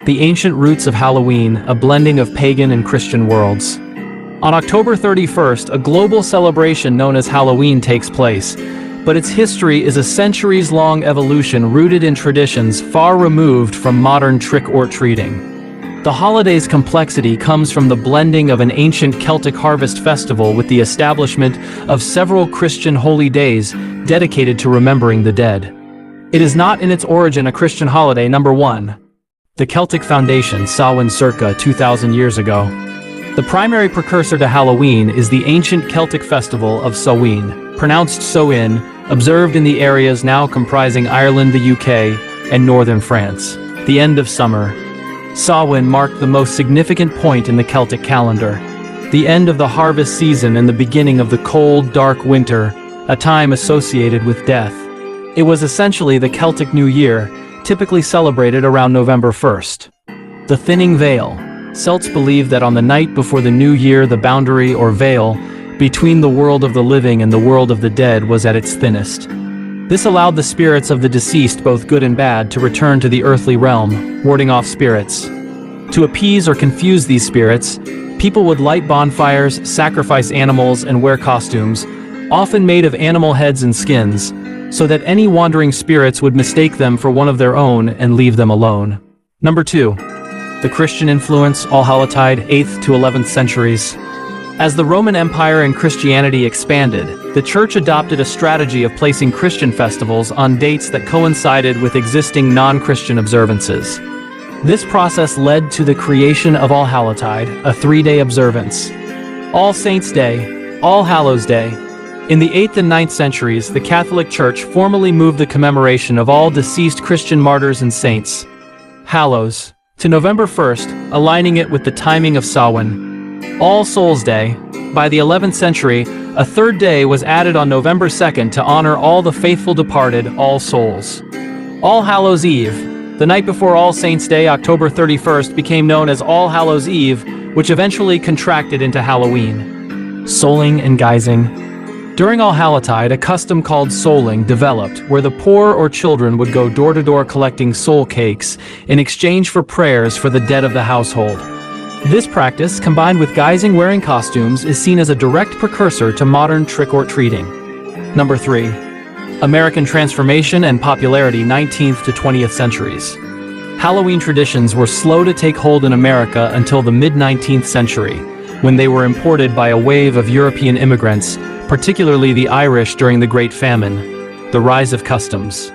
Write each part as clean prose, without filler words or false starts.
The ancient roots of Halloween, a blending of pagan and Christian worlds. On October 31st, a global celebration known as Halloween takes place, but its history is a centuries-long evolution rooted in traditions far removed from modern trick-or-treating. The holiday's complexity comes from the blending of an ancient Celtic harvest festival with the establishment of several Christian holy days dedicated to remembering the dead. It is not in its origin a Christian holiday. Number 1. The Celtic foundation, Samhain, circa 2,000 years ago. The primary precursor to Halloween is the ancient Celtic festival of Samhain, pronounced Samhain, observed in the areas now comprising Ireland, the UK, and northern France. The end of summer. Samhain marked the most significant point in the Celtic calendar. The end of the harvest season and the beginning of the cold, dark winter, a time associated with death. It was essentially the Celtic New Year, typically celebrated around November 1st. The thinning veil. Celts believed that on the night before the new year, the boundary or veil between the world of the living and the world of the dead was at its thinnest. This allowed the spirits of the deceased, both good and bad, to return to the earthly realm, warding off spirits. To appease or confuse these spirits, people would light bonfires, sacrifice animals, and wear costumes, often made of animal heads and skins, so that any wandering spirits would mistake them for one of their own and leave them alone. Number 2. The Christian influence, Allhallowtide, 8th to 11th centuries. As the Roman Empire and Christianity expanded, the Church adopted a strategy of placing Christian festivals on dates that coincided with existing non-Christian observances. This process led to the creation of Allhallowtide, a 3-day observance. All Saints' Day, All Hallows' Day. In the 8th and 9th centuries, the Catholic Church formally moved the commemoration of all deceased Christian martyrs and saints, Hallows, to November 1st, aligning it with the timing of Samhain. All Souls' Day. By the 11th century, a third day was added on November 2nd to honor all the faithful departed, All Souls. All Hallows' Eve. The night before All Saints' Day, October 31st, became known as All Hallows' Eve, which eventually contracted into Halloween. Souling and guising. During Allhallowtide, a custom called souling developed, where the poor or children would go door-to-door collecting soul cakes in exchange for prayers for the dead of the household. This practice, combined with guising wearing costumes, is seen as a direct precursor to modern trick-or-treating. Number 3. American transformation and popularity, 19th to 20th centuries. Halloween traditions were slow to take hold in America until the mid-19th century, when they were imported by a wave of European immigrants, particularly the Irish during the Great Famine. The rise of customs.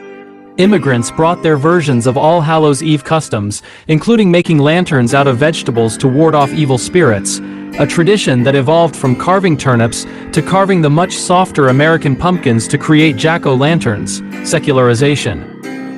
Immigrants brought their versions of All Hallows' Eve customs, including making lanterns out of vegetables to ward off evil spirits, a tradition that evolved from carving turnips to carving the much softer American pumpkins to create jack-o'-lanterns, secularization.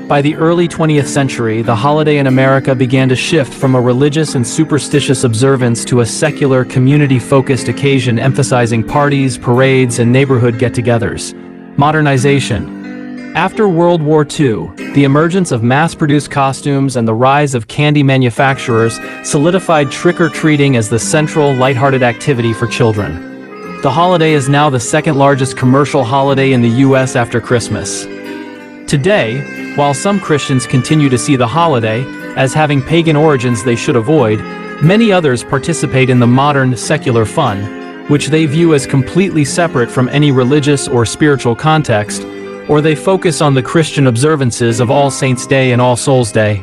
By the early 20th century, the holiday in America began to shift from a religious and superstitious observance to a secular, community-focused occasion emphasizing parties, parades, and neighborhood get-togethers. Modernization. After World War II, the emergence of mass-produced costumes and the rise of candy manufacturers solidified trick-or-treating as the central, lighthearted activity for children. The holiday is now the second-largest commercial holiday in the U.S. after Christmas. Today, while some Christians continue to see the holiday as having pagan origins they should avoid, many others participate in the modern, secular fun, which they view as completely separate from any religious or spiritual context, or they focus on the Christian observances of All Saints' Day and All Souls' Day.